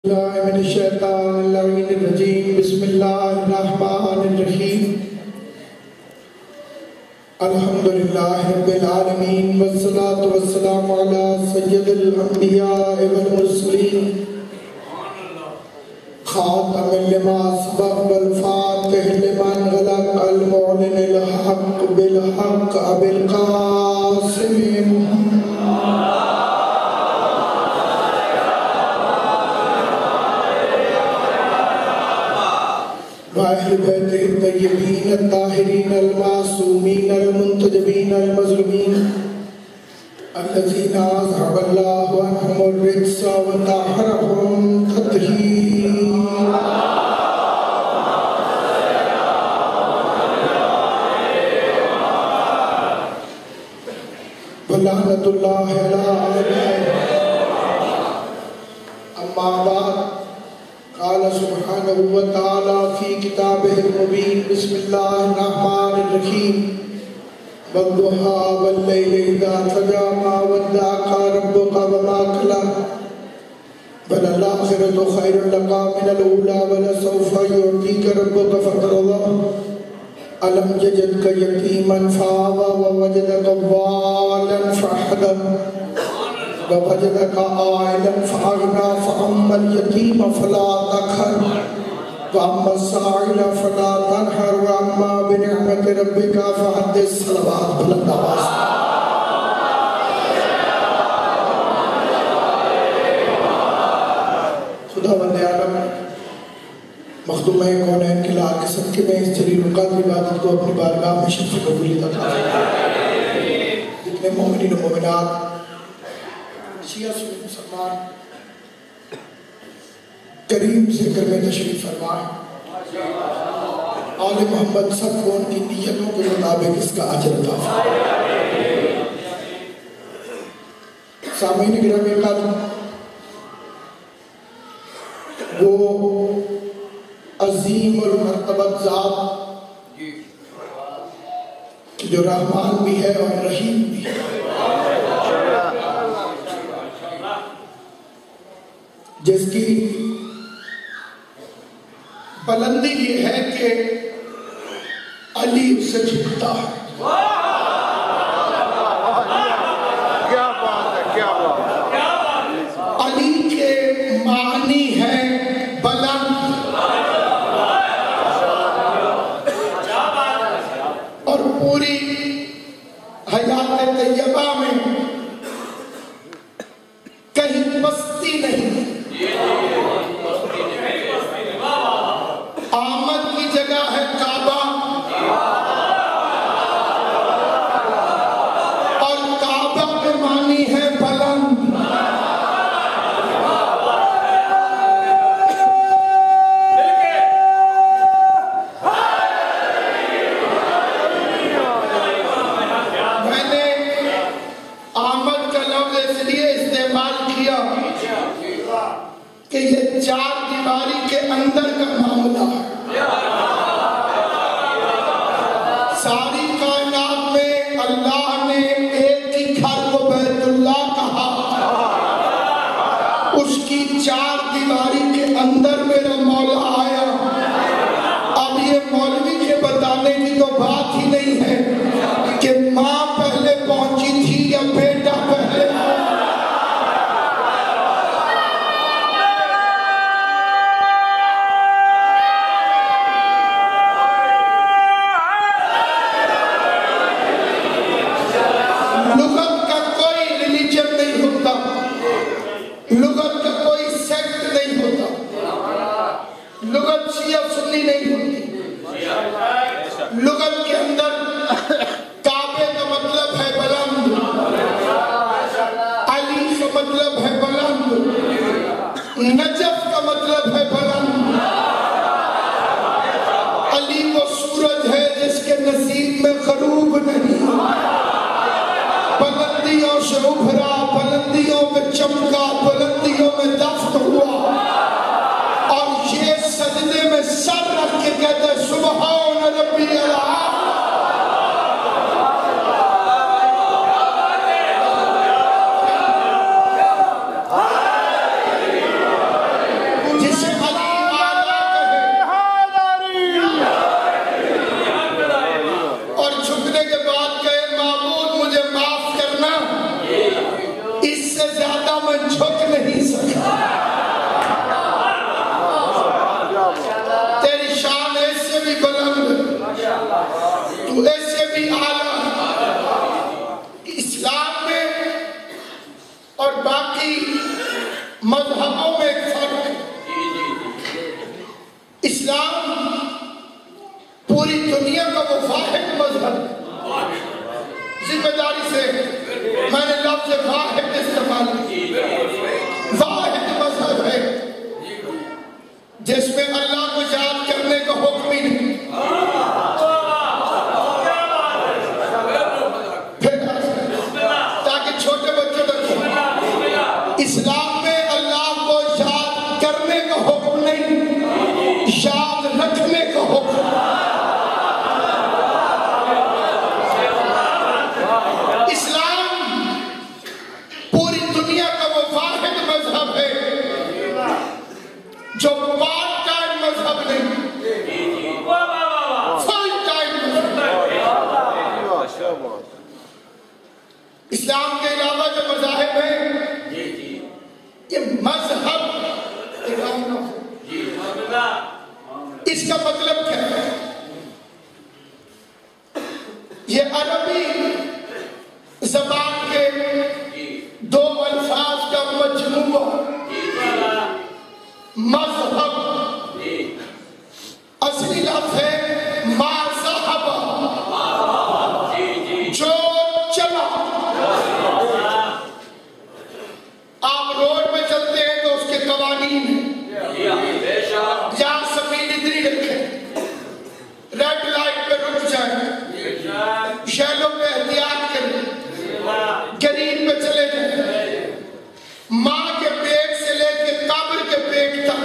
اللہ من الشیطان اللعین الرجیم بسم اللہ الرحمن الرحیم الحمدللہ رب العالمین والصلاة والسلام علی سید الانبیاء والمرسلین خاتم لما سبق والفاتح لمن غلق المعلن الحق بالحق ابی القاسم واہل بیت الطیبین الطاہرین المعصومین المنتجبین المظلومین الذین اذهب اللہ عنہم الرجس وطہرہم تطہیرا ولعنۃ اللہ علی اعدائہم اما بعد قال سبحانہ وتعالی فی کتابہ المبین بسم اللہ الرحمن الرحیم والضحیٰ واللیل اذا سجی ما ودعک ربک وما قلی وللآخرۃ خیر لک من الأولی ولسوف یعطیک ربک فترضی ألم یجدک یتیما فآوی ووجدک ضالا فہدی ووجدك عائلا فأغنى فأما اليتيم فلا تقهر وأما السائل فلا تنهر وأما بنعمة ربك فحدث صلوات بلند آواز خدا بند عالم مخدومہ کونین کے لا کے صدقے میں اس جلیل القدر عبادت کو اپنی بارگاہ میں شرف قبولیت عطا فرمائے جتنے مومنین و مومنات شیعہ سنی مسلمان کریم ذکر میں تشریف فرمائے آل محمد سب کو ان کی نیتوں کے مطابق اس کا اجر عطا فرمائے سامعین گرامی قدر وہ عظیم المرتبت ذات جو رحمان بھی ہے اور رحیم بھی ہے جس کی بلندی یہ ہے کہ علی اسے جھکتا ہے کیا بات ہے کیا بات ہے علی کے معنی ہے بلند اور پوری حیات طیبہ میں کہیں پستی نہیں آمد کی جگہ ہے کعبہ اور کعبہ کے معنی ہے بلند میں نے آمد کا لفظ اس لیے استعمال کیا کہ یہ چار دیواری کے اندر کا معاملہ ہے ساری کائنات میں اللہ نے ایک ہی گھر کو بیت اللہ کہا اس کی چار دیواری کے اندر میرا مولا آیا اب یہ مولوی کے بتانے کی تو بات ہی نہیں ہے کہ ماں پہلے پہنچی تھی یا بیٹا پہلے لغت کا کوئی ریلیجن نہیں ہوتا لغت کا کوئی سیکٹ نہیں ہوتا لغت شیعہ سنی نہیں ہوتی لغت کے اندر کعبے کا مطلب ہے بلند علی کا مطلب ہے بلند نجف کا مطلب ہے بلند علی وہ سورج ہے جس کے نصیب میں غروب نہیں بلندیوں سے ابھرا بلندیوں میں چمکا بلندیوں میں دفن ہوا اور یہ سجدے میں سر رکھ کے کہتا ہے سبحان ربی الاعلی جس میں اللہ کو یاد کرنے کا حکم ہی نہیں. تاکہ چھوٹے بچوں تک اسلام میں اللہ کو یاد کرنے کا حکم نہیں، یاد رکھنے کا حکم. اسلام پوری دنیا کا وہ واحد مذہب ہے جو پارٹ ٹائم مذہب نہیں، فل ٹائم مذہب. اسلام کے علاوہ جو مذاہب ہیں یہ مذہب اس کا مطلب کیا ہے؟ یہ عربی زبان کے دو الفاظ کا مجموعہ. مذہب اصلی لفظ ہے مذہب، جو چلا. آپ روڈ میں چلتے ہیں تو اس کے قوانین ہیں. یہاں سپیڈ اتنی رکھیں، ریڈ لائٹ پہ رک جائیں، شیلوں پہ احتیاط کریں، گرین پہ چلے جائیں. ماں کے پیٹ سے لے کے قبر کے پیٹ تک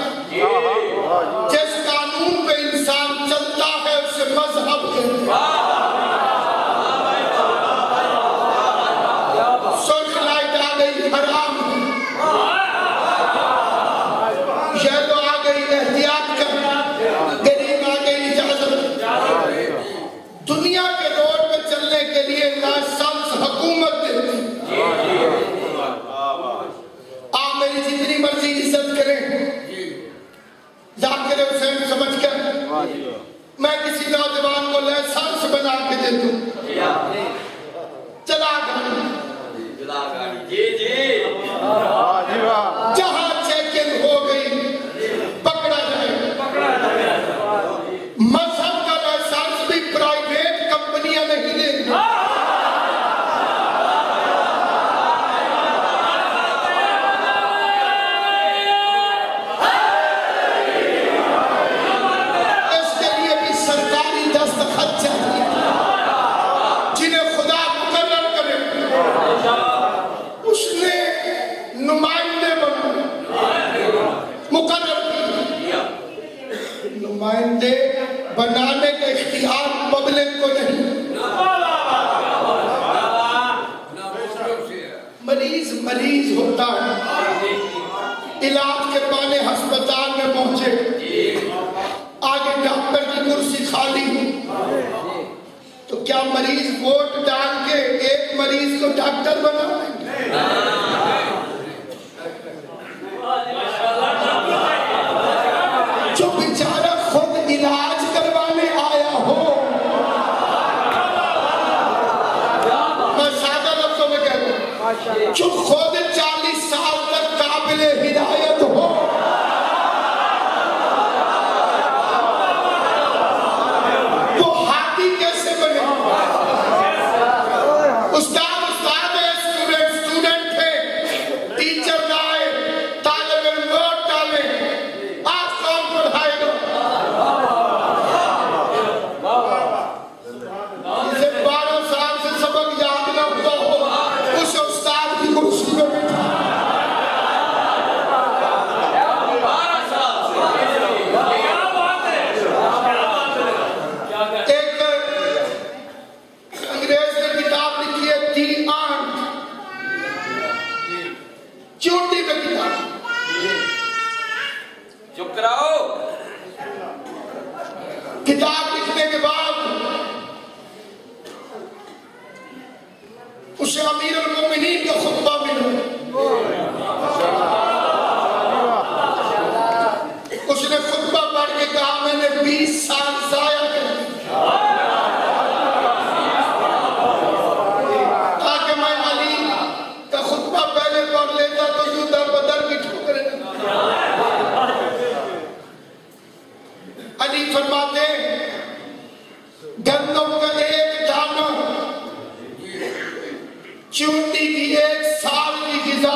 جس قانون پہ انسان چلتا ہے اسے مذہب کہتے ہیں. سرخ لائٹ آ گئی حرام، یلو آ گئی احتیاط کر، گرین آ گئی اجازت. دنیا کے روڈ پہ چلنے کے لیے لائسنس حکومت دیتی. آپ میری جتنی مرضی عزت کریں، ذاکر حسین سمجھ کر میں کسی نوجوان کو لائسنس بنا کے دے دوں، چلا گاڑی، جہاں چیکنگ ہو گئی پکڑا جائے. مذہب کا لائسنس بھی پرائیویٹ کمپنیاں نہیں دیں گی. نمائندے بنانے کا اختیار پبلک کو نہیں. مریض ہوتا ہے، علاج کروانے ہسپتال میں پہنچے، آگے ڈاکٹر کی کرسی خالی، تو کیا مریض ووٹ ڈال کے ایک مریض کو ڈاکٹر بنا دیں گے؟ جو بیچارہ خود علاج کروانے آیا ہو، میں سادہ لفظوں میں کہہ دوں، جو خود 40 سال تک قابل ہدایت ہو، وہ ہاتھی کیسے بنے؟ استاد ہے، اسٹوڈنٹ ہے، ٹیچر آئے، طالب علم ووٹ ڈالے، آج کون پڑھائے گا؟ جسے 12 سال سے سبق یاد نہ ہوا ہو، اس استاد کی کرسی میں بیٹھا. ایک انگریز نے کتاب لکھی ہے دی آنٹ، چونٹی میں کتاب. چپ کراؤ. کتاب لکھنے کے بعد اسے امیر المومنین کا خطبہ ملا. اس نے خطبہ پڑھ کے کہا میں نے 20 سال ضائع کر دیے تاکہ میں علی کا خطبہ پہلے پڑھ لیتا تو یوں در بدر کی ٹھوکریں نہ. علی فرماتے گندم کا ایک دانہ چونٹی کی 1 سال کی غذا.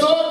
2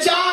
4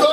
2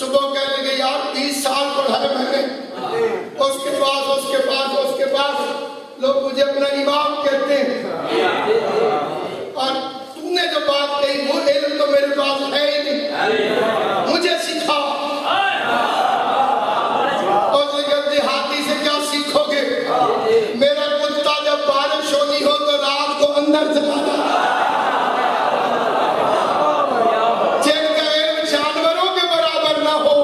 صبح کہنے لگے یار 20 سال پڑھا ہے میں نے، اس کے بعد لوگ مجھے اپنا امام کہتے ہیں، اور تم نے جو بات کہی وہ علم تو میرے پاس ہے ہی نہیں، مجھے سکھا۔ اور دیہاتی سے کیا سیکھو گے؟ میرا کتا جب بارش ہونی ہو تو رات کو اندر چلا جن کا علم جانوروں کے برابر نہ ہو،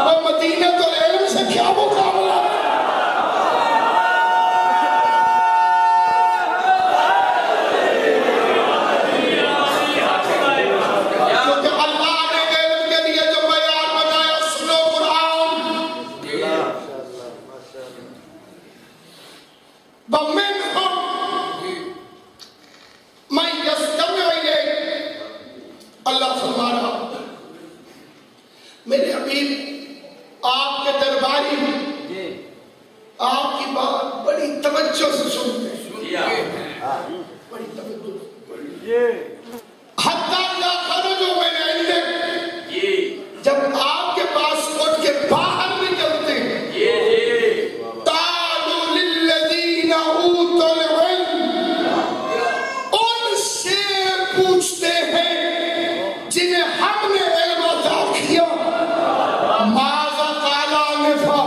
وہ مدینہ تو علم سے کیا مقابلہ؟ اللہ فرما رہا میرے حبیب آپ کے درباری آپ کی بات بڑی توجہ سے سنتے ہیں، بڑی توجہ، حتیٰ اذا خرجوا من عندك، جب آپ کے پاس اٹھ کے باہر نکلتے ہیں، قالوا للذین اوتوا العلم، ان سے پوچھتے ہیں جنہیں ہم نے علم عطا کیا، ماذا قال آنفا،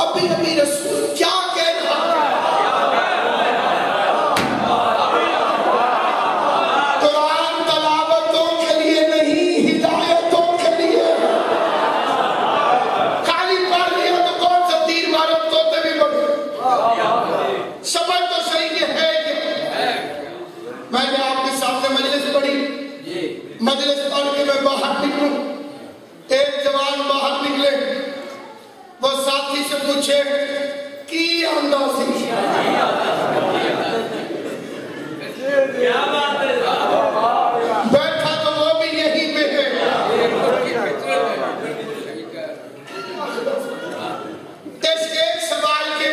ابھی رسول کیا کہہ رہا قرآن تلاوتوں کے لیے نہیں، ہدایتوں کے لیے، خالی پڑھ لیا تو کون سا تیر مارو توتے بھی بڑھے، سمجھ تو صحیح کہ ہے کہ میں نے آپ کے سامنے مجلس پڑھی، مجلس پڑھ کے میں باہر نکلوں، ایک جوان باہر نکلے، وہ ساتھی سے پوچھے کی اندازی، بیٹھا تو وہ بھی یہیں پہ ہے، اس ایک سوال کے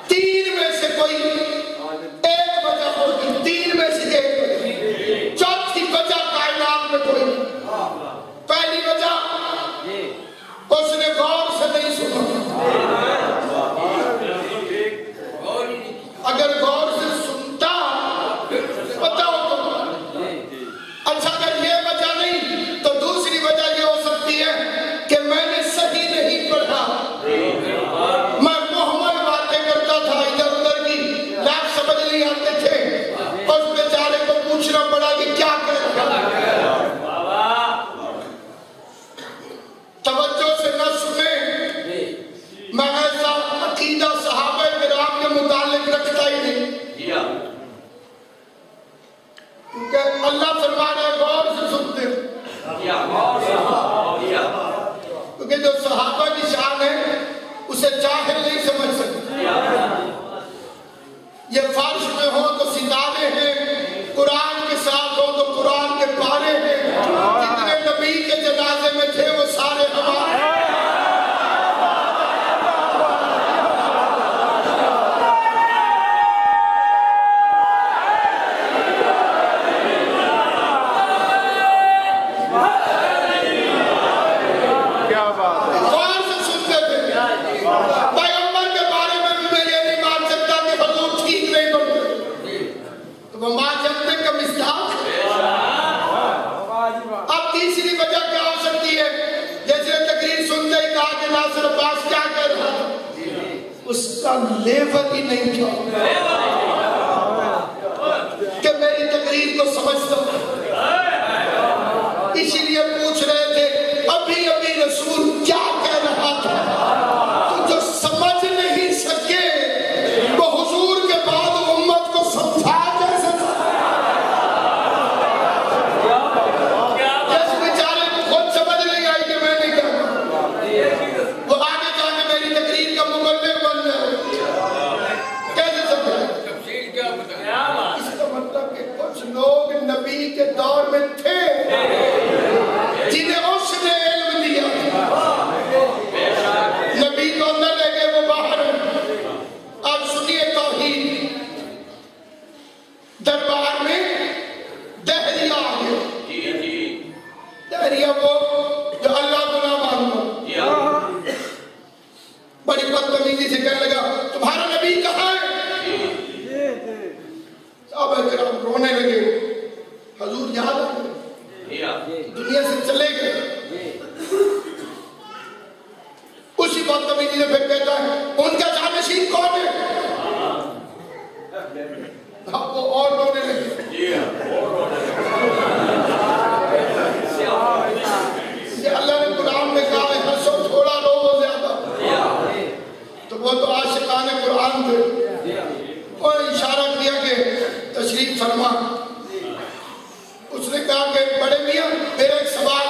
3 میں سے کوئی ایک وجہ ہوگی، 3 میں سے ایک وجہ، چوتھی وجہ کائنات میں کوئی، پہلی وجہ اس نے غور سے نہیں سنا، اگر غور سے سنتا پتا ہو تو اچھا، اگر یہ وجہ نہیں تو دوسری وجہ یہ ہو سکتی ہے کہ میں نے صحیح نہیں پڑھا، میں محمل باتیں کرتا تھا ادھر ادھر کی، لفظ سمجھ نہیں آتے تھے، اس بیچارے کو پوچھنا پڑا کہ کیا کہہ رہا ہے، توجہ سے نہ سنے، میں ایسا عقیدہ صحابہ کرام کے متعلق رکھتا ہی نہیں، کیونکہ اللہ فرما رہا ہے غور سے سنتے، کیونکہ جو صحابہ کی شان ہے اسے جاہل نہیں سمجھ سکتے، یہ فرش میں ہو تو ستارے ہیں، قرآن کے ساتھ ہو تو قرآن کے پارے ہیں، جتنے نبی کے جنازے میں تھے وہ سارے ہمارے، غور سے سنتے تھے، پیغمبر کے بارے میں بھی میں یہ نہیں مان سکتا کہ حضور ٹھیک نہیں پڑھتے، تو وہ ماں جنتے کا مصداق ہے۔ اب تیسری وجہ کیا ہو سکتی ہے؟ جیسے تقریر سنتے ہی کہا کہ ناصر عباس کیا کہہ رہا تھا، اس کا لیول ہی نہیں تھا کہ میری تقریر کو سمجھتا، اسی لیے پوچھ رہے تھے ابھی رسول کیا کہہ رہا تھا، تو جو سمجھ نہیں سکے وہ حضور کے بعد امت کو سمجھا کیسے تھا؟ جس بیچارے کو خود سمجھ نہیں آئی کہ میں نہیں کہا، وہ آگے جا کے میری تقریر کا مبلغ بن جائے، کیسے سمجھا؟ اس کا مطلب کہ کچھ لوگ نبی بیوی نے پھر کہتا ہے ان کا جانشین کون ہے؟ اب وہ اور رونے لگے. یہ اللہ نے قرآن میں کہا ہے ہنسو تھوڑا رو زیادہ. تو وہ تو عاشقان قرآن تھے. اور اشارہ کیا کہ تشریف فرما. اس نے کہا کہ بڑے میاں میرا ایک سوال.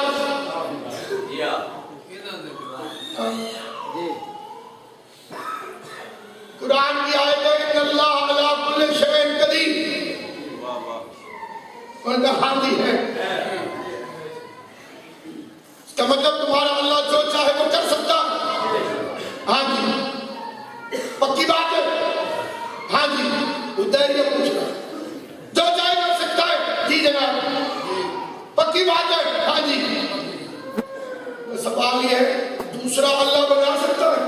قرآن کی آیت ہے ان اللہ علی کل شیء قدیر. ان کا ہاں جی ہے. اس کا مطلب تمہارا اللہ جو چاہے وہ کر سکتا. ہاں جی پکی بات ہے. ہاں جی ادھر یہ پوچھ رہا جو چاہے کر سکتا ہے. جی جناب پکی بات ہے. ہاں جی سوال یہ ہے دوسرا اللہ بنا سکتا ہے؟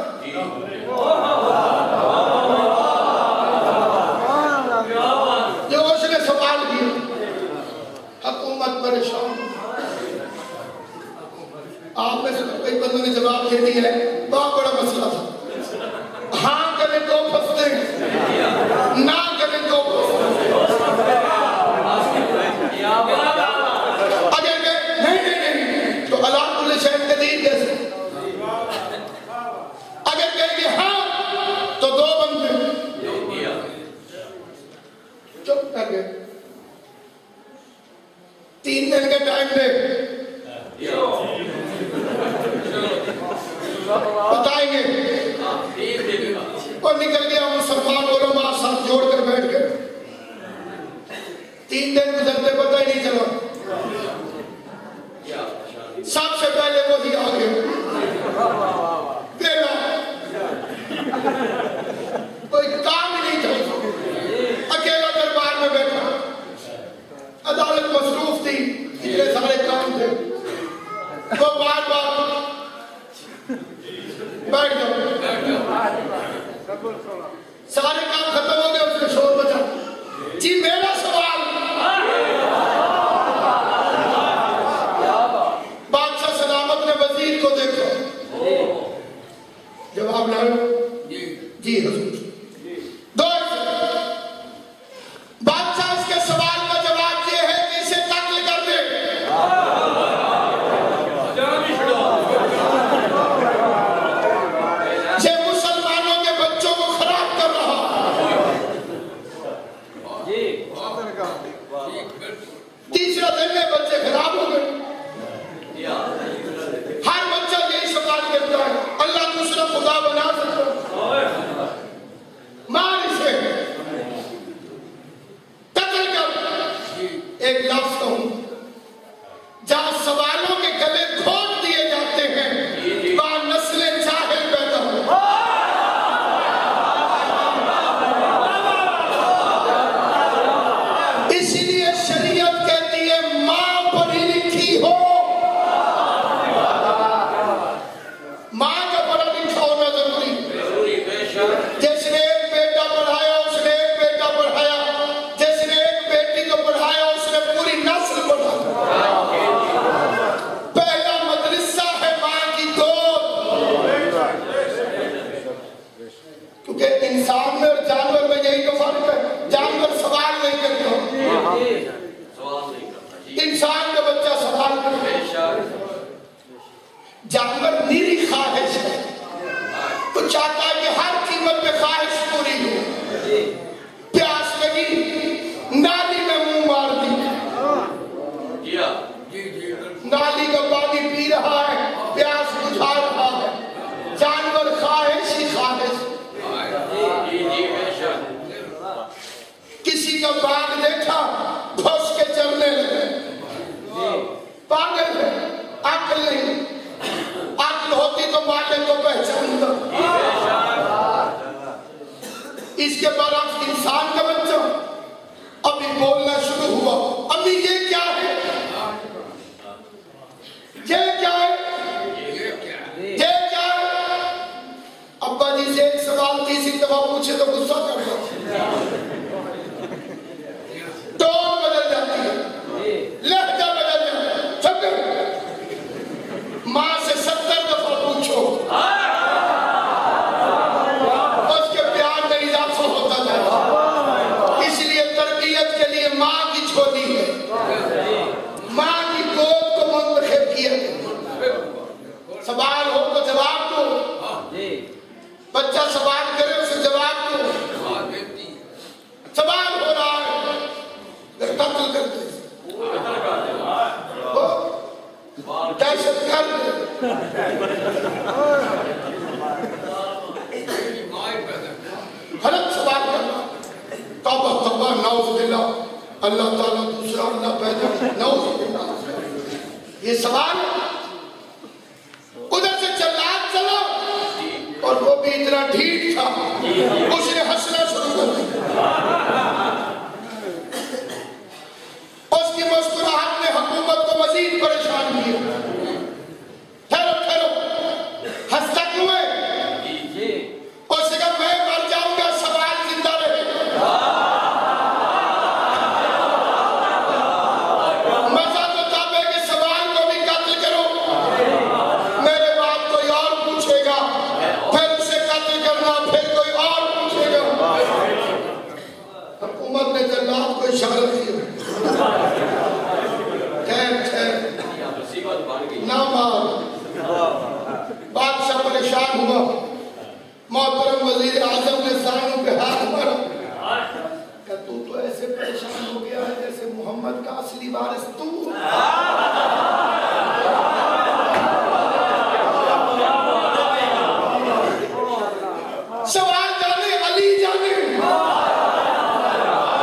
جو اس نے سوال کیا حکومت پریشان. آپ میں سے کئی بندوں نے جواب دے دیا ہے بہت بڑا مسئلہ تھا. ہاں کریں تو پھنستے ہیں نہ کریں تو اگر کہ نہیں تو اللہ کل شیء قدیر کیسے. اگر کہیں گے ہاں تو دو بندے چپ کر گئے. 3 دن کے ٹائم دے بتائیں گے. اور نکل گیا مسلمان علماء ساتھ جوڑ کر بیٹھ گئے. 3 دن گزرتے پتہ ہی نہیں چلا. سب سے پہلے وہی آ گئے. کوئی کام ہی نہیں تھا. اکیلا دربار میں بیٹھا. عدالت مصروف تھی. اتنے سارے کام تھے. وہ بار بار بیٹھ جاؤ. سارے کام ختم ہو گئے. اس نے شور بچا جی میرا سوال. بادشاہ سلامت نے وزیر کو دیکھا. جواب لائے جی حضور. بادشاہ اس کے سوال کا جواب یہ ہے کہ اسے قتل کر دے. یہ مسلمانوں کے بچوں کو خراب کر رہا. تیسرا دن میں بچے خراب ہو گئے. ہر بچہ یہی سوال کرتا ہے اللہ دوسرا خدا بنا سکتا ہے. مار اسے قتل کر. ایک لفظ کہوں جہاں سوالوں کے گلے گھونٹ دیے جاتے ہیں وہاں نسلیں جاہل پیدا ہو. اسی لیے شریعت کہتی ہے ماں پڑھی لکھی ہو. ماں کا پڑھا لکھا ہونا ضروری. جس نے ایک بیٹا پڑھایا اس نے ایک بیٹا پڑھایا. جس نے ایک بیٹی کو پڑھایا اس نے پوری نسل پڑھایا. پہلا مدرسہ ہے ماں کی گود. کیونکہ انسان میں اور جانور میں یہی تو فرق ہے. جانور سوال نہیں کرتا. انسان کا بچہ سوال کرتا. جانور نیری خواہش ہے. تو چاہتا ہے کہ ہر قیمت پہ خواہش پوری ہو. پیاس لگی نالی میں منہ مار دی. نالی کا پانی پی رہا ہے پیاس بجھا رہا ہے. جانور خواہش ہی خواہش. کسی کا باغ دیکھا گھس کے چلنے لگے. پاگل ہے عقل نہیں. عقل ہوتی تو مالک کو پہچانتا. اس کے برعکس انسان کا بچہ ابھی بولنا شروع ہوا. ابھی یہ کیا ہے؟ یہ کیا ہے؟ یہ کیا ہے؟ ابا جی سے ایک سوال 30 دفعہ پوچھے تو غصہ کرتا. ٹون بدل جاتی ہے. لہجہ بدل جاتا ہے. ماں سے 70 دفعہ پوچھو بچہ سوال کرے اسے جواب دو. سوال ہو رہا ہے قتل کرتے دہشت گرد غلط سوال کرنا. توبہ توبہ نعوذ باللہ. اللہ تعالیٰ دوسرا نہ پیدا نعوذ باللہ. یہ سوال ادھر سے جلاد چلا اور وہ بھی اتنا ڈھیٹ تھا اس نے ہنسنا شروع کر دیا. اس کی مسکراہٹ نے حکومت کو مزید پریشان کیا. ٹھہرو ٹھہرو ہنستا کیوں ہے؟ اس نے کہا میں مر جاؤں گا سوال زندہ رہے گا. مزہ تو تب ہے کہ سوال کو بھی قتل کرو. میرے بعد کوئی اور پوچھے گا پھر اسے قتل کرنا پھر کوئی اور پوچھے گا. حکومت نے جلاد کو اشارہ کیا. نہ مار. بادشاہ پریشان ہوا. محترم وزیر اعظم نے زانوں پہ ہاتھ مارا. کہ تو ایسے پریشان ہو گیا ہے جیسے محمد کا اصلی وارث تو. سوال جانے علی جانے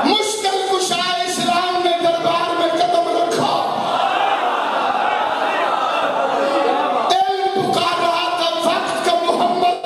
مشکل کشا اسلام نے دربار میں قدم رکھا. علم پکار رہا تھا وقت کا محمد.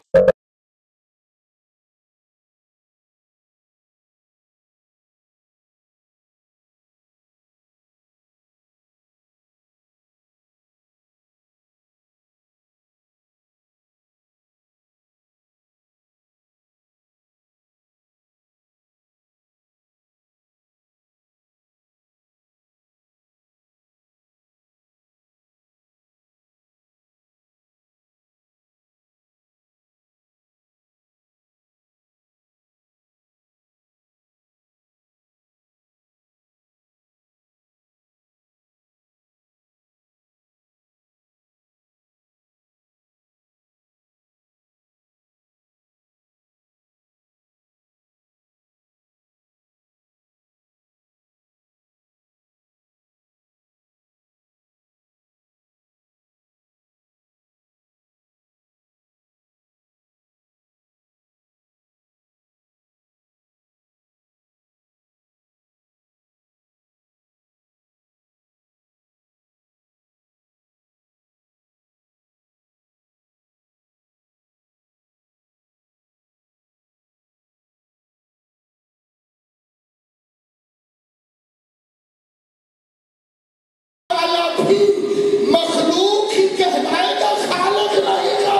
مخلوق ہی کہلائے گا خالق نہیں گا.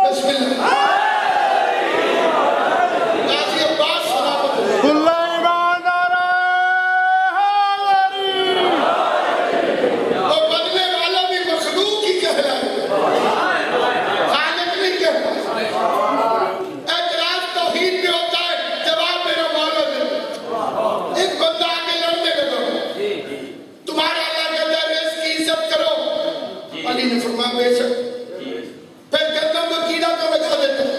بسم اللہ. غازی عباس سلامت وہ بدلے والا بھی مخلوق ہی کہلائے خالق نہیں کہتا. اعتراض توحید میں ہوتا ہے جواب میرا مولا دے. ایک بندہ آگے لڑنے لگا تمہارا اللہ کہتا ہے اس کی عزت کرو. علی نے فرمایا بے شک. پھر گندم کو کیڑا کو لگا دیتا ہے.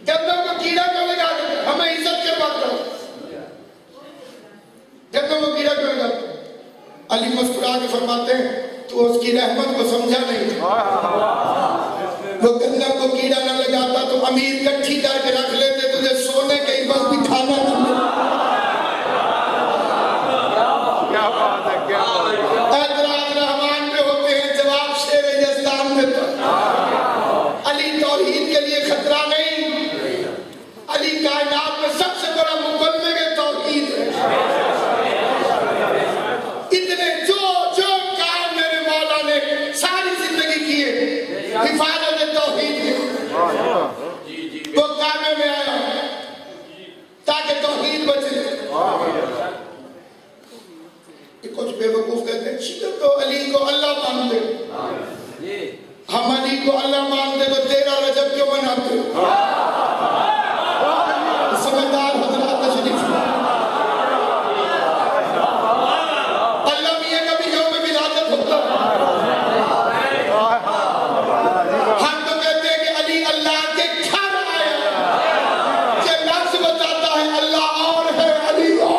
گندم کو کیڑا کو لگا دیتا ہے. ہمیں عزت کے بات کرو. گندم کو کیڑا کو لگا دیتا ہے. علی مسکرا کے فرماتے ہیں تو اس کی رحمت کو سمجھا نہیں. وہ گندم کو کیڑا نہ لگاتا تو امیر کٹھی کر کے رکھ لیتے تجھے سونے کے ہی بس بٹھانا تھا. کیا بات ہے کیا بات ہے. اعتراض رحمان میں ہوتے ہیں جواب شیر یزدان میں تھا. علی توحید کے لیے خطرہ نہیں. علی کائنات میں سب سے بڑا مبلغ توحید ہے. اتنے جو کام میرے مولا نے ساری زندگی کیے حفاظت توحید کے. وہ کچھ بے وقوف کہتے ہیں شیعہ تو علی کو اللہ مانتے، ہم علی کو اللہ مانتے تو 13 رجب کیوں مناتے؟ سمجھدار حضرات تشریف اللہ میاں کا بھی یوم ولادت ہوتا ہے، ہم تو کہتے ہیں کہ علی اللہ کے گھر آیا، یہ لفظ بتاتا ہے اللہ اور ہے علی اور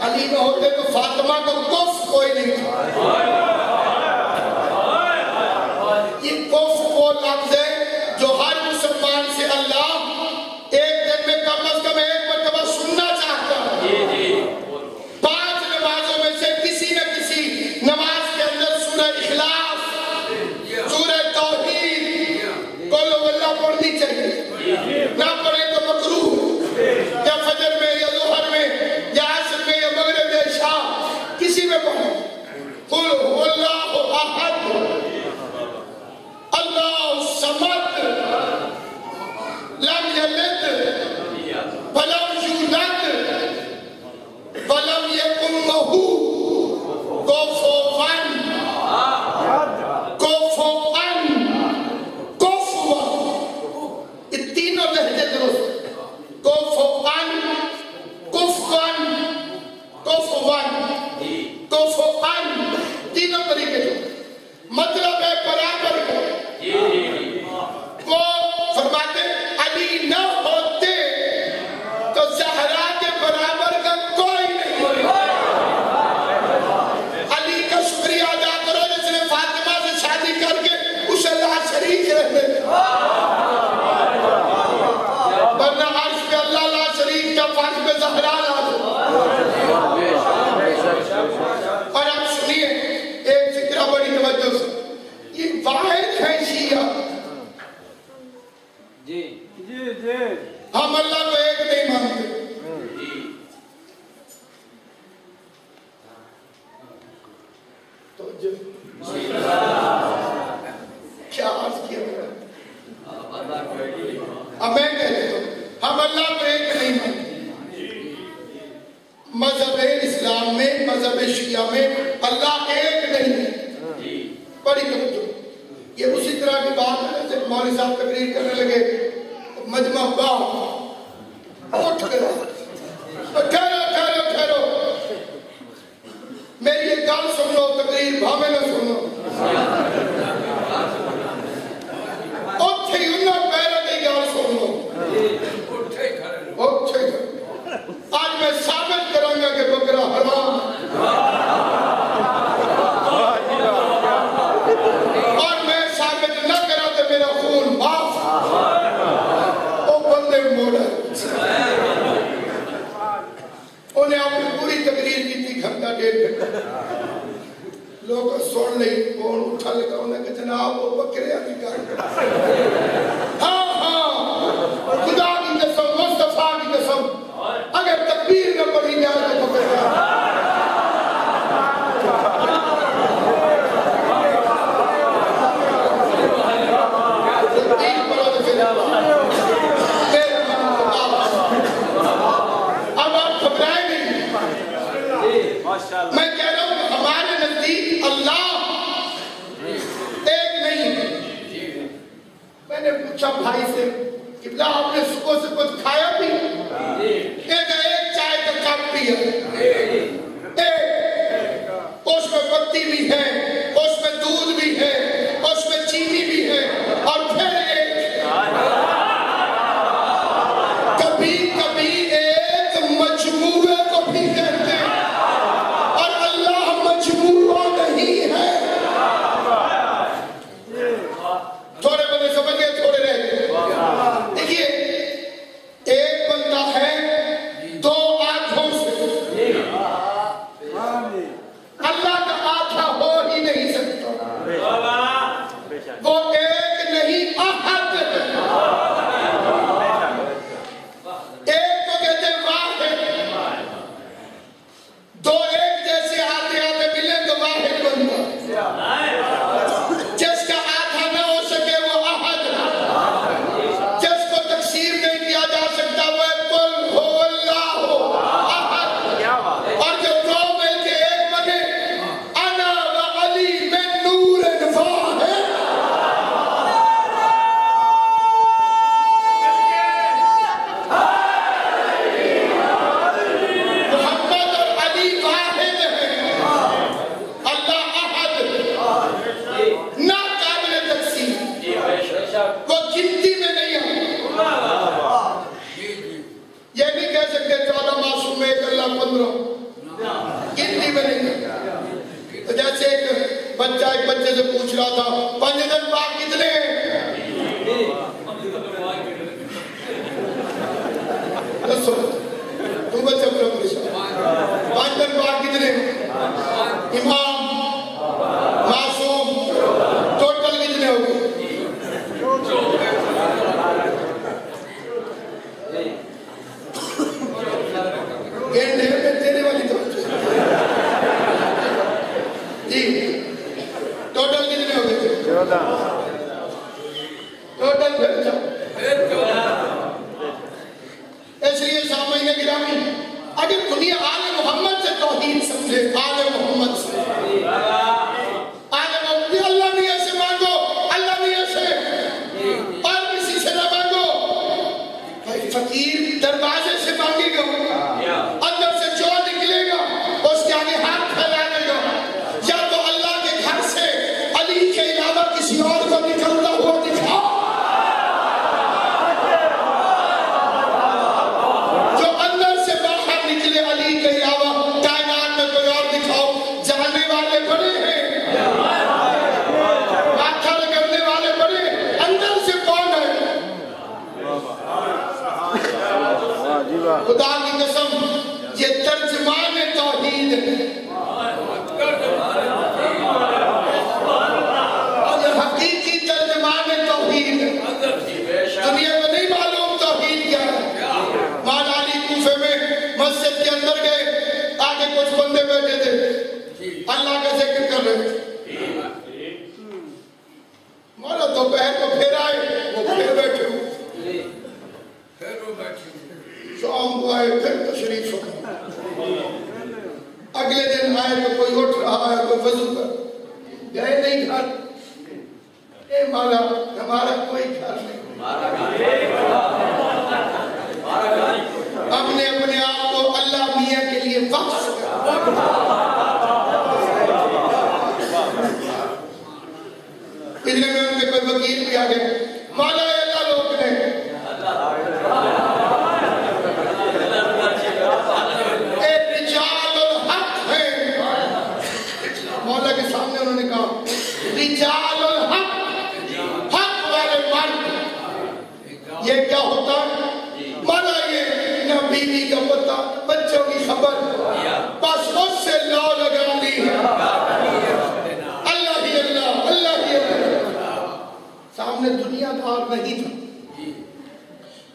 علی نہ ہوتے تو فاطمہ کو کف کوئی نہیں تھا۔ یہ کف وہ لفظ ہے جو ہر مسلمان سے اللہ ایک دن میں کم از کم ایک مرتبہ سننا چاہتا ہے۔ 5 نمازوں میں سے کسی نہ کسی نماز کے اندر سورہ اخلاص، سورہ توحید، قل هو اللہ پڑھنی چاہیے، نہ پڑھے تو مکروہ، یا فجر میں یا ظہر میں یا عصر میں یا مغرب یا عشاء کسی میں پڑھے۔ قل هو اللہ احد اللہ الصمد لم یلد ولم یولد ولم یکن لہ کفوا یہ تینوں لہجے درست، کفوا تینوں طریقے سے مطلب ہے برابر کا۔ وہ فرماتے علی نہ ہوتے تو زہرا کے برابر کا کوئی نہیں۔ علی کا شکریہ ادا کرو جس نے فاطمہ سے شادی کر کے اسے لا شریک رہنے دیا، ورنہ عرش پہ اللہ لا شریک کا فرش پہ زہرا لا دے۔ اور آپ سنیے ایک فکرہ بڑی توجہ سے، یہ واحد ہے شیعہ، ہم اللہ کو ایک نہیں مانتے۔ کیا عرض کیا میں؟ اب میں کہتے ہوں ہم اللہ کو ایک نہیں مانتے۔ مذہب اسلام میں، مذہب شیعہ میں اللہ ایک نہیں ہے۔ بڑی توجہ، یہ اسی طرح کی بات ہے جب مولوی صاحب تقریر کرنے لگے مجمع باہ اٹھ گئے، ٹھہرو میری ایک گال سن لو، تقریر بھاوے نہ سن لو۔ اٹھے ہی انہوں پہلے کی گال سن لو، اٹھے آج میں ثابت کروں گا کہ بکرا حرام، اور میں ثابت نہ کرا تو میرا خون معاف۔ وہ بندے موڑا، انہیں اپنی پوری تقریر کی تھی گھنٹہ 1.5 گھنٹہ، لوگ سن لئی، فون اٹھا لگا انہیں کہ جناب وہ بکرے آنی کر ہاں خدا کی قسم، مصطفیٰ کی قسم، اگر تکبیر نہ پڑھی جائے تو بکرے اب آپ گھبرائیں نہیں۔ میں کہہ رہا ہوں کہ ہمارے نزدیک اللہ ایک نہیں ہے۔ میں نے پوچھا ایک بچے سے پوچھ رہا تھا پنجتن پاک کتنے ہیں؟ دسو تم بچے اپنا پریشان پنجتن پاک کتنے ہیں؟ امام معصوم ٹوٹل کتنے ہو گئے؟ گینڈے میں تیرے والی توجہ جی ٹوٹل کتنے ہو گئے؟ 14 ٹوٹل پھر جاؤ اس لیے سامعین گرامی اگر دنیا آل محمد سے توحید سمجھے آل محمد سے اللہ نہیں ایسے مانگو اللہ نہیں ایسے اور کسی سے نہ مانگو بھائی فقیر دروازے سے مانگے گا اندر سے جو نکلے گا اس کے آگے ہاتھ پھیلانے گا یا تو اللہ کے گھر سے علی کے علاوہ کسی اور کو نکلتا ہوا دکھاؤ جو اندر سے باہر نکلے علی کے علاوہ کائنات میں کوئی اور دکھاؤ جانے والے بڑے ہیں ماتھا رگڑنے والے بڑے اندر سے کون ہے خدا کی قسم یہ ترجمان توحید ہے اور یہ حقیقی ترجمان توحید ہے دنیا کو نہیں معلوم توحید کیا ہے مولا علی کوفے میں مسجد کے اندر گئے آگے کچھ بندے بیٹھے تھے اللہ کا ذکر کر رہے تھے مولا دوپہر کو پھر آئے وہ پھر بیٹھے ہو شام کو آئے پھر تشریف رکھا اگلے دن آئے تو کوئی اٹھ رہا ہے کوئی وضو کر گئے نہیں گھر اے مولا ہمارا کوئی گھر نہیں ہم نے اپنے آپ کو اللہ میاں کے لیے وقف کیا اتنے میں ان کے کوئی وکیل بھی آ گئے مولا اللہ لوگ نے مولا کے سامنے انہوں نے کہا رجال الحق حق والے مرد یہ کیا ہوتا ہے مولا یہ نہ بیوی کا پتہ بچوں کی خبر بس اس سے لو لگا دی اللہ ہی اللہ اللہ ہی اللہ سامنے دنیا دار نہیں تھا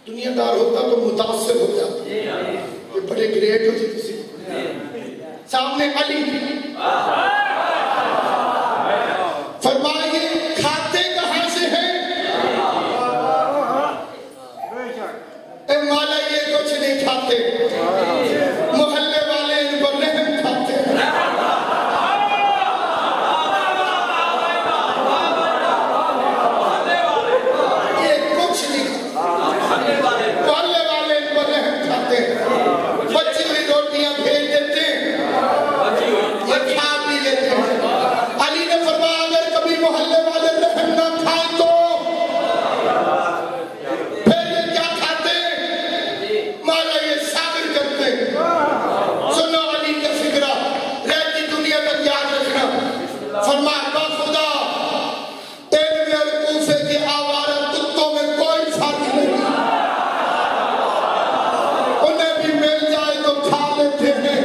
دنیا دار ہوتا تو متاثر ہو جاتا یہ بڑے گریٹ ہوتی کسی سامنے علی فرمائیے کھاتے کہاں سے ہیں اے مولا یہ کچھ نہیں کھاتے محلے والے ان پر رحم کھاتے یہ کچھ نہیں محلے والے ان پر رحم کھاتے بچی ہوئی روٹیاں بھیج دیتے یہ کھا بھی لیتے علی نے فرمایا اگر کبھی محلے والے رحم نہ کھائیں تو پھر یہ کیا کھاتے مولا یہ صابر کرتے سنو علی کا فکرہ رہتی دنیا تک یاد رکھنا فرمایا با خدا علم اور کوفے کے آوارہ کتوں میں کوئی فرق نہیں انہیں بھی مل جائے تو کھا لیتے ہیں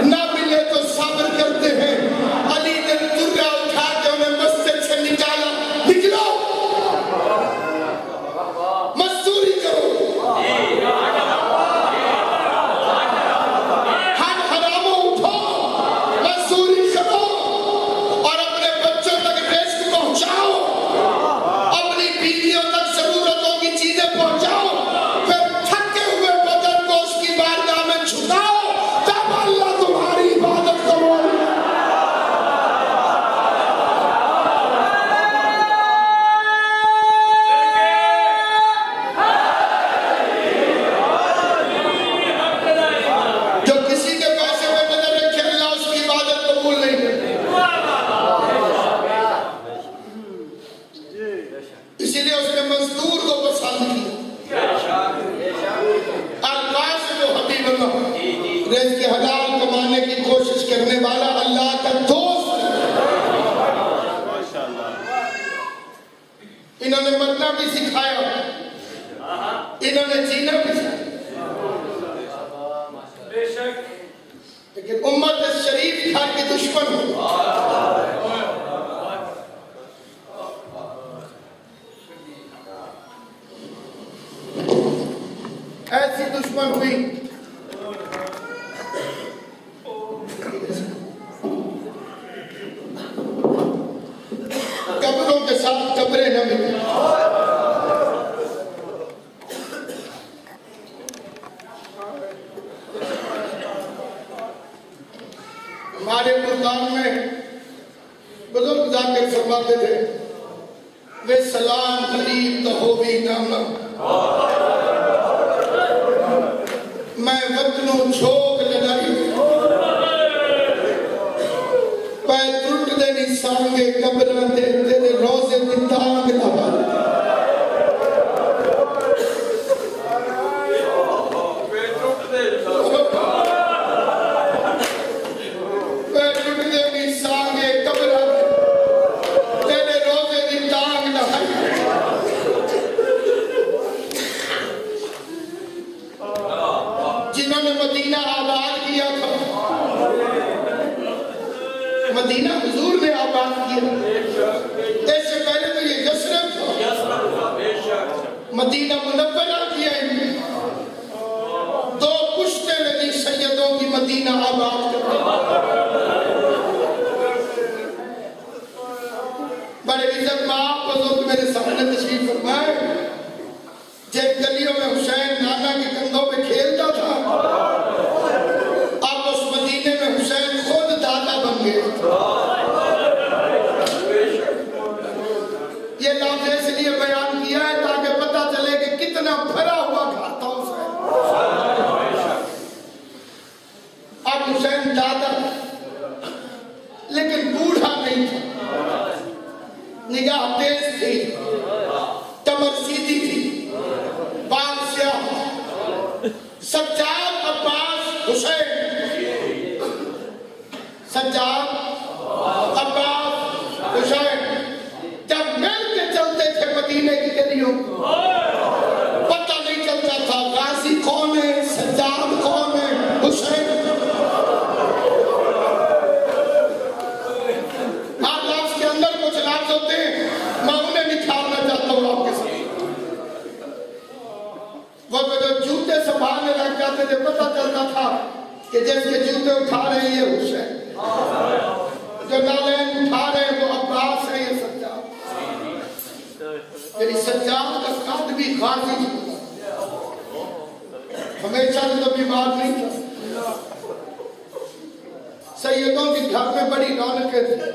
نہ ملے تو صبر کرتے ہیں علی نے درہ اٹھا کے انہیں مسجد سے نکالا نکلو مزدوری کرو ہر حراموں اٹھو مزدوری کرو اور اپنے بچوں تک رزق پہنچاؤ اپنی بیویوں تک ضرورتوں کی چیزیں پہنچاؤ پھر تھکے ہوئے بدن کو اس کی بارگاہ میں جھکاؤ تب اللہ تمہاری عبادت کرو جو کسی کے پیسے پہ نظر رکھے اللہ اس کی عبادت قبول نہیں کرتے اسی لیے اس نے مزدور کو پسند کیا القاسم و حبیب اللہ رزق حلال کمانے کی کوشش کرنے والا اللہ کا دوست لیکن امت شریف گھر کے دشمن ہو. ایسی دشمن ہوئی قبروں کے ساتھ قبریں نہ ملیں. ہمارے ملتان میں بزرگ ذاکر فرماتے تھے وہ سلام غریب تو ہو بھی نامہ میں وطنوں چھوک لڑائی پہ ٹوٹ دے نی سانگے قبران دے تیرے روزے دی تانگ لگا مدینہ آباد کیا تھا. مدینہ حضور نے آباد کیا. اس سے پہلے تو یہ یثرب تھا. مدینہ منورہ کیا ہے. دو پشتے نبی سیدوں کی مدینہ آباد کرتے. بڑے عزت مآب بزرگ میرے سامنے تشریف فرمائے. جب گلیوں میں حسین نانا کے کندھوں پہ کھیلتا تھا اب اس مدینے میں حسین خود دادا بن گئے. یہ لفظ اس لیے بیان کیا ہے تاکہ پتہ چلے کہ کتنا بھرا ہوا گھر تھا حسین. اب حسین دادا لیکن بوڑھا نہیں تھا. نگاہ تیز تھی, کمر سیدھی تھی, بال سیاہ. سجاد عباس حسین, سجاد عباس حسین جب مل کے چلتے تھے مدینے کی گلیوں پتہ نہیں چلتا تھا غازی کون ہے, سجاد کون ہے, حسین. آپ لفظ کے اندر کچھ لفظ ہوتے ہیں میں انہیں نکھارنا چاہتا ہوں آپ کے ساتھ. وہ جو جوتے سنبھالنے لگ جاتے تھے پتہ چلتا تھا کہ جس کے جوتے اٹھا رہے ہیں یہ حسین, جو نالین اٹھا رہے ہیں وہ عباس ہے, یہ سجاد. یعنی سجاد کا قد بھی غازی ہمیشہ تو بیمار نہیں تھا. سیدوں کی گھر میں بڑی رونقیں تھیں.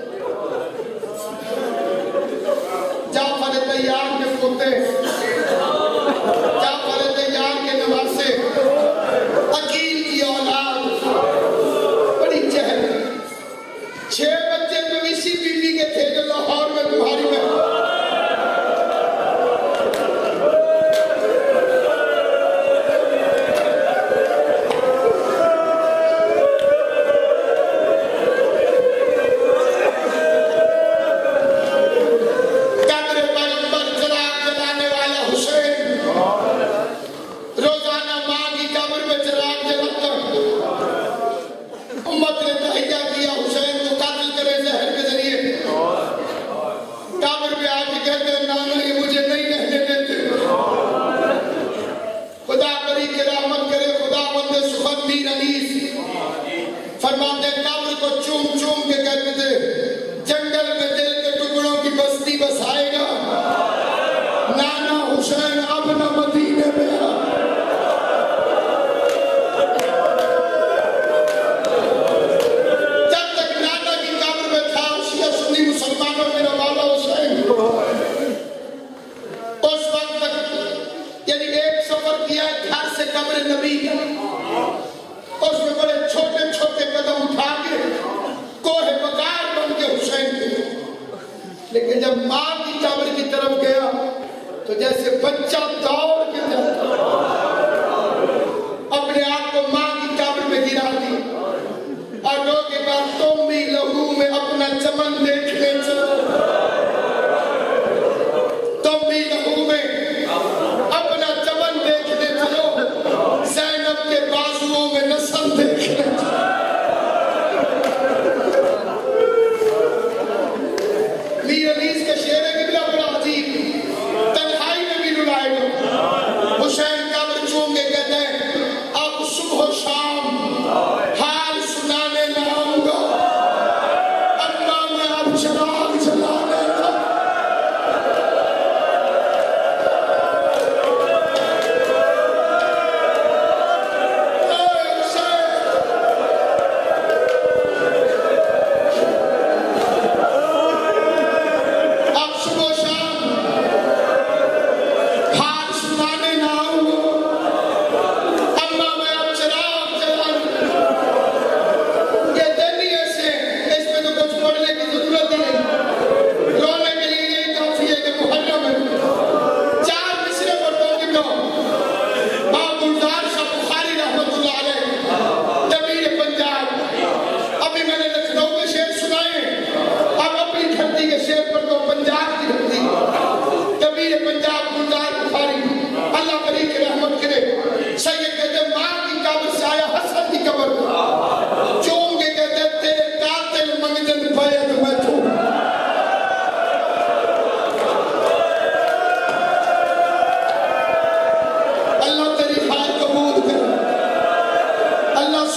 جعفر طیار کے پوتے, جعفر طیار کے نواسے, عقیل کی اولاد, بڑی چہر. 6 بچے تو اسی بیوی کے تھے جو لاہور میں تمہاری میں. فرماتے قبر کو چوم چوم کے کہتے تھے جنگل میں دل کے ٹکڑوں کی بستی بسائے گا نانا حسین اب نہ مدینے میں آ. جب تک نانا کی قبر میں تھا شیعہ سنی مسلمانوں میرا والا حسین اس وقت تک یعنی ایک سفر کیا گھر سے قبر نبی کا. اس میں بڑے چھوٹے چھوٹے قدم اٹھا کے کوہ وقار بن کے حسین کے. لیکن جب ماں کی قبر کی طرف گیا تو جیسے بچہ دوڑ کے جاتا اپنے آپ کو ماں کی قبر میں گرا دیا اور لوگ کے بعد تم بھی لہو میں اپنا چمن دیکھنے چلو, تم بھی لہو میں اپنا چمن دیکھنے چلو, زینب کے بازوؤں میں نسل دیکھ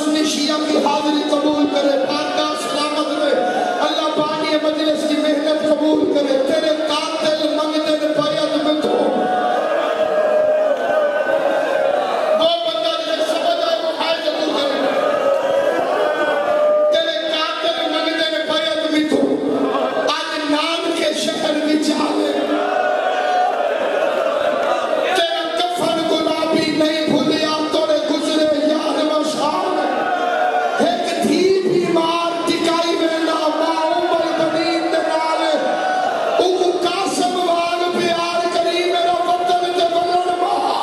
سنی شیعہ کی حاضری قبول کرے، بارگاہ سلامت رہے، اللہ بانی مجلس کی محنت قبول کرے، تیرے قاتل منگتے نے بیعت میں تو وہ بندہ جسے سمجھ آئے وہ حائل قبول کرے، تیرے قاتل منگتے نے بیعت میں تو آج نام کے شکل میں چاہے تیرا کفن گلابی نہیں بھولیا توڑے گزرے یار مشار ایک تھی بیمار ٹکائی میں ناما عمر بنین دنالے اگو قاسم وار پیار کری میرا وطن تے بلن مہا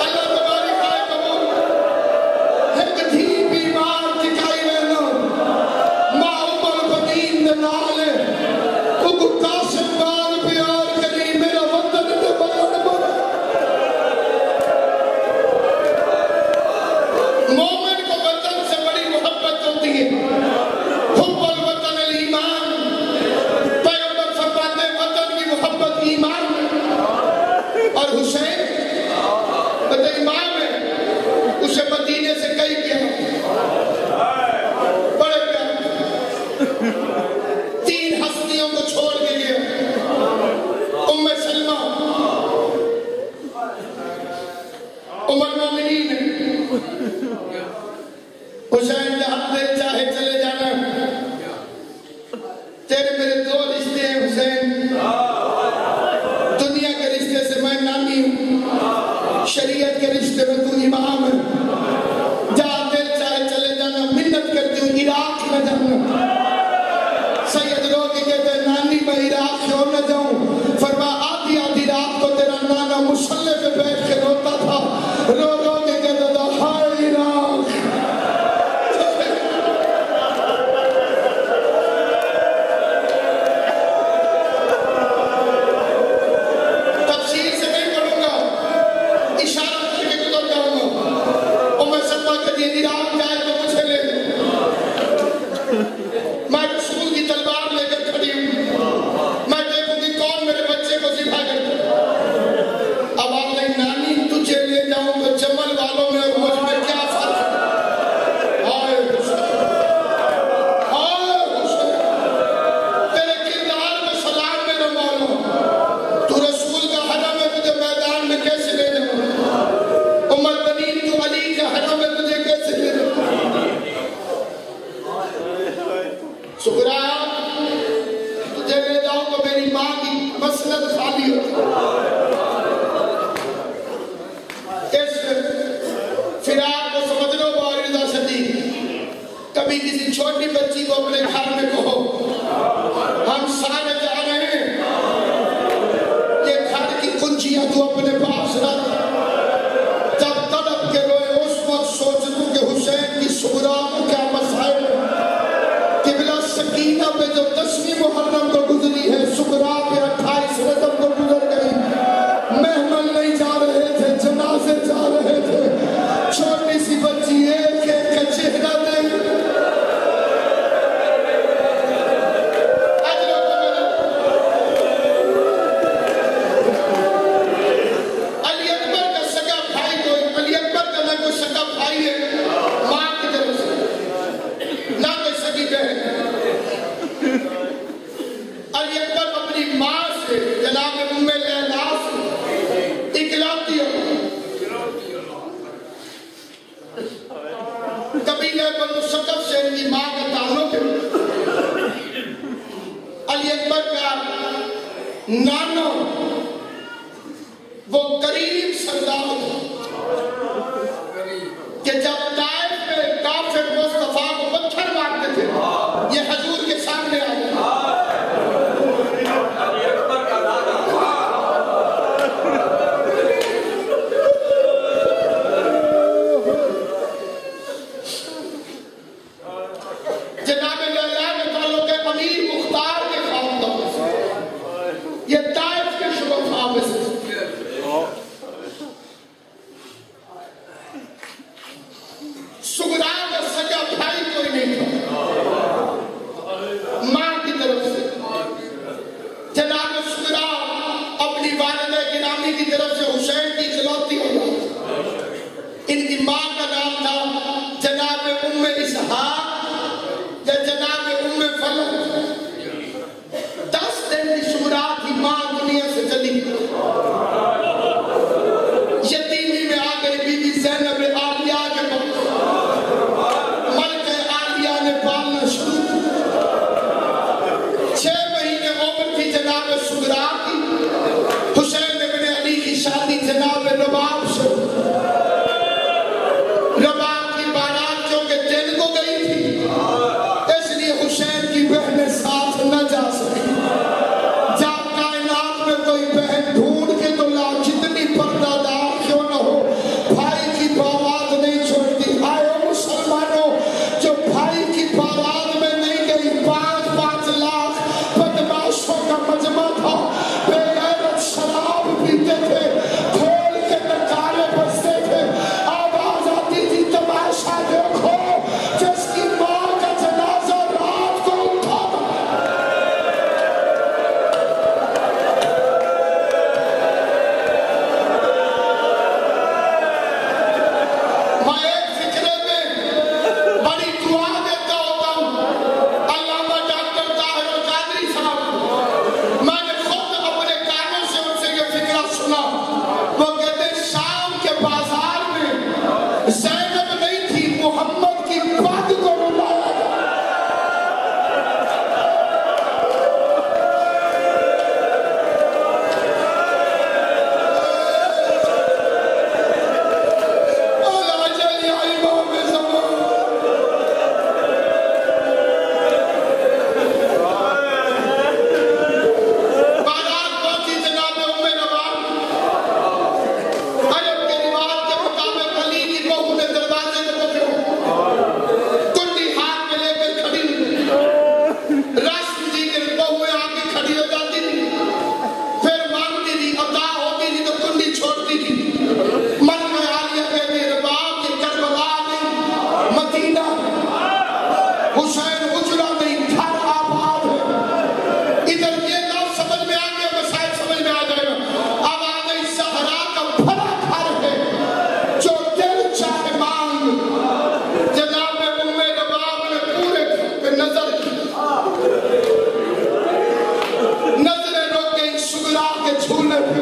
اللہ تبارک آئے قبول ایک تھی بیمار ٹکائی میں ناما عمر بنین دنالے اگو قاسم وار پیار کری میرا وطن تے بلن مہا مومن کو وطن سے بڑی محبت ہوتی ہے، حب الوطن الایمان، پیغمبر فرماتے ہیں وطن کی محبت ایمان ہے، اور حسین بطا امام ہے، اسے مدینے سے کئی پیار بڑے پیار 3 ہستیوں کو چھوڑ کے گیا، ام سلمہ ام المومنین حسین جہاں دل چاہے چلے جانا، تیرے میرے 2 رشتے ہیں حسین، دنیا کے رشتے سے میں نامی ہوں، شریعت کے رشتے میں تو امام ہے، جہاں دل چاہے چلے جانا، منت کرتی ہوں عراق نہ جانا، سید روکی کہتے ہیں نانی میں عراق کیوں نہ جاؤں، فرما آدھی آدھی رات کو تیرا نانا مسلح پہ بیٹھ کے روتا تھا، رو رو کے کہتا تھا ہائے عراق، تفصیل سے نہیں پڑھوں گا، اشارہ کر کے گزر جاؤں گا، ام سلمہ کہتی ہے عراق جائے تو مجھے لے میں رسول کی تلوار لے کر کھڑی ہوں، میں دیکھوں گی کون میرے بچے کو ذبح کرتا اب آپ نے نانی تجھے لے جاؤں گا جمل والوں میں اور مجھ میں کیا فرق ہے، ہائے حسین ہائے حسین تیرے کردار میں سلام میرا مولا، تو رسول کا حرم ہے تجھے میدان میں کیسے لے جاؤں، عمر بنین تو علی کا حرم ہے تجھے کیسے لے جاؤں، سکرایا تجھے لے جاؤں تو میری ماں کی مسند خالی ہو، اس فراق کو سمجھ لو باوردہ صدیق، کبھی کسی چھوٹی بچی کو اپنے گھر میں کہو ہم سارے جا رہے ہیں، یہ گھر کی کنجیاں تو اپنے پاس رکھ، جب تڑپ کے روئے اس وقت سوچ لوں کہ حسین کی سغرا کو کیا مسائل ہے، قبلہ سکینہ پہ جو 10ویں محرم کو گزری ہے، سغرا پہ 28 رجب کو گزر گئی، محمل نہیں جا رہے تھے، جنازے جا رہے تھے، چھوٹی سی بچی ایک ایک کا چہرہ دیکھ علی اکبر کا سگا بھائی کو، علی اکبر کا نہ کوئی سگا بھائی ہے ماں کی طرف سے، نہ کوئی سگی بہن، علی اکبر اپنی ماں سے جناب ام لیلا سے اکلاتی ہو، قبیلہ بنو ثقف سے ان کی ماں کا تعلق ہے، علی اکبر کا نانا وہ قریب سردار کہ جب طائف میں کافر مصطفیٰ کو پتھر مارتے تھے یہ حضور کے سامنے آئے جناب لیلا میں تعلق ہے امیر مختار کے خاندان سے، یہ طائف کے شرفاء میں سے، سغرا کا سگا بھائی کوئی نہیں تھا، ماں کی طرف سے جناب سغرا نامی کی طرف سے حسین کی اکلوتی اولاد، ان کی ماں کا نام تھا جناب ام اسحاق یا جناب ام فلک۔ 10 دن کی شمرات ہی ماں دنیا سے چلی، یتیمی میں آ گئی بی بی زینب عالیہ کے پاس، ملکہ عالیہ نے پالنا شروع کیا۔ 6 مہینے عمر تھی جناب سغرا کی، حسین ابن علی کی شادی جناب رباب سے، رباب کی بارات جو کہ دن کو گئی تھی، اس لیے حسین کی بہنیں ساتھ نہ جا سکی۔ جب کائنات میں کوئی بہن ڈھونڈ کے تو لا، جتنی پردہ دار کیوں نہ ہو، بھائی کی بارات نہیں چھوڑتی۔ آئے مسلمانوں، جو بھائی کی بارات میں نہیں گئی، 5 لاکھ بدماشوں کا مجمع تھا، بے غیرت شراب پیتے تھے، کھول کے نکارے بجتے تھے، آواز آتی تھی تماشا دیکھو، جس کی ماں کا جنازہ رات کو اٹھا تھا۔ میں ایک فکرے میں بڑی دعا دیتا ہوتا ہوں، علامہ ڈاکٹر طاہر القادری صاحب، میں نے خود اپنے کانوں سے ان سے یہ فکرہ سنا۔ وہ کہتے ہیں شام کے بازار میں زینب نہیں تھی، محمد کی پگ کو رلایا گیا۔ بارات پہنچی جناب ام نواب، عرب کے رواج کے مطابق علی کی بہو نے دروازے کو پکڑا، کنڈی ہاتھ میں لے کر کھڑی ہوئی، رسم تھی کہ بہویں آ کے کھڑی ہو جاتی تھی، پھر مانگتی تھی، عطا ہوتی تھی تو کنڈی چھوڑتی تھی۔ من میں عالیہ کہتے ہیں رباب یہ کربلا نہیں، مدینہ حسین اجرا نہیں، گھر آباد ہے۔ ادھر یہ لفظ سمجھ میں آ گیا، مسائل سمجھ میں آ جائے گا۔ اب آ گئی زہرا کا بھلا گھر ہے، جو دل چاہے مانگ۔ جناب ام رباب نے پورے گھر پہ نظر کی، نظریں رک گئی سغرا کے جھولے پہ۔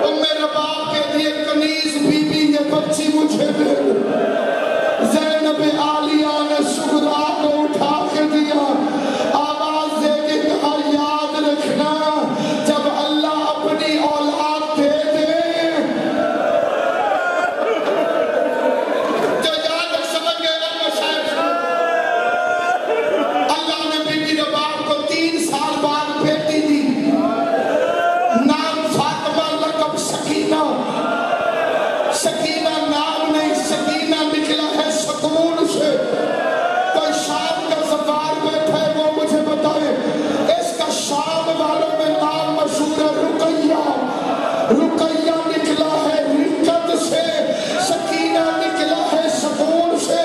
ام رباب کہتی ہے کنیز بی بی یہ بچی مجھے دے۔ زینب عالیہ نے سغرا کو اٹھا کے دیا، آواز دے کے کہا یاد رکھنا جب اللہ اپنی اولاد دے دے تو یاد رکھ، سمجھ گئے نا مشاہد، اللہ نے بی بی رباب کو 3 سال بعد بیٹی دی، نام فاطمہ، لقب سکینہ۔ سکینہ نام نہیں، سکینہ نکلا ہے سکون سے۔ کوئی شام کا سفار بیٹھا ہے وہ مجھے بتائے، اس کا شام والوں میں نام مشہور ہے رقیہ۔ رقیہ نکلا ہے رقت سے، سکینہ نکلا ہے سکون سے۔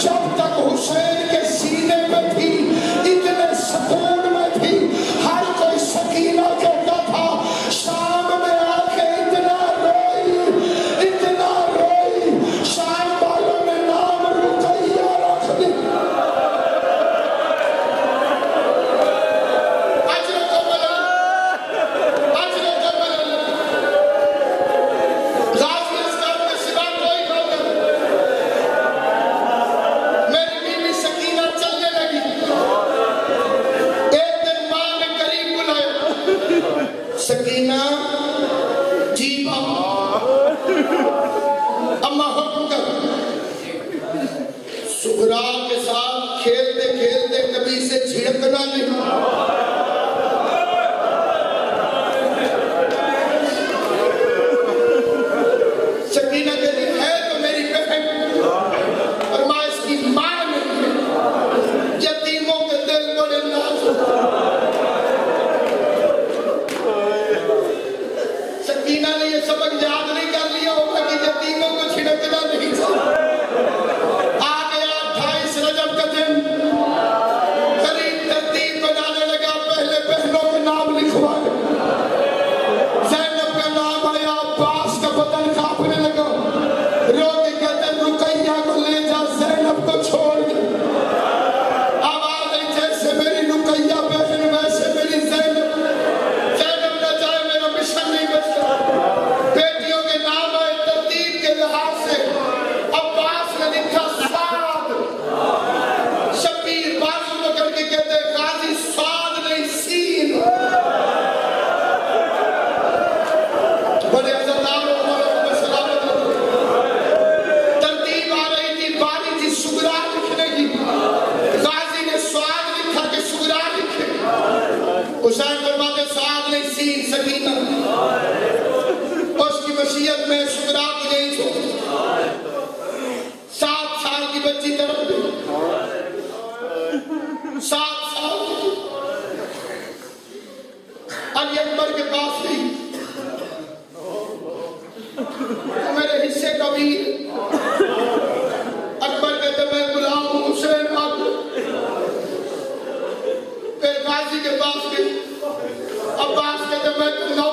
جب تک حسین کے سینے میں تھی، اتنے سکون میں تھی، ہر کوئی سکینہ کہتا تھا۔ شام میں آ کے اتنا روئی، شام والوں نے نام رقیہ رکھ دیا۔ اجر کو بدل، غازی اصغر کے سوا کوئی بدل۔ میری بیوی سکینہ چلنے لگی، ایک دن ماں نے قریب بلایا، سکینہ جی اما حکم کر۔ سغرا کے ساتھ کھیلتے کھیلتے کبھی سے جھڑکنا نہیں۔ سکینہ کہتی ہے تو میری بہن، اور ماں اس کی ماں نہیں ہے، یتیموں کے دل بڑے نازک۔ سکینہ نے یہ سبق یاد نہیں کر لیا ہوگا کہ یتیموں کو چھڑکنا نہیں چاہیے۔ آ گیا 28 رجب کا دن، قریب ترتیب بنانے لگا۔ 7 سال علی اکبر کے پاس گئی، میرے حصے کبیر، اکبر کہتے میں غلام ہوں، حسین آگ، پھر غازی کے پاس گئی، عباس کہتے میں 9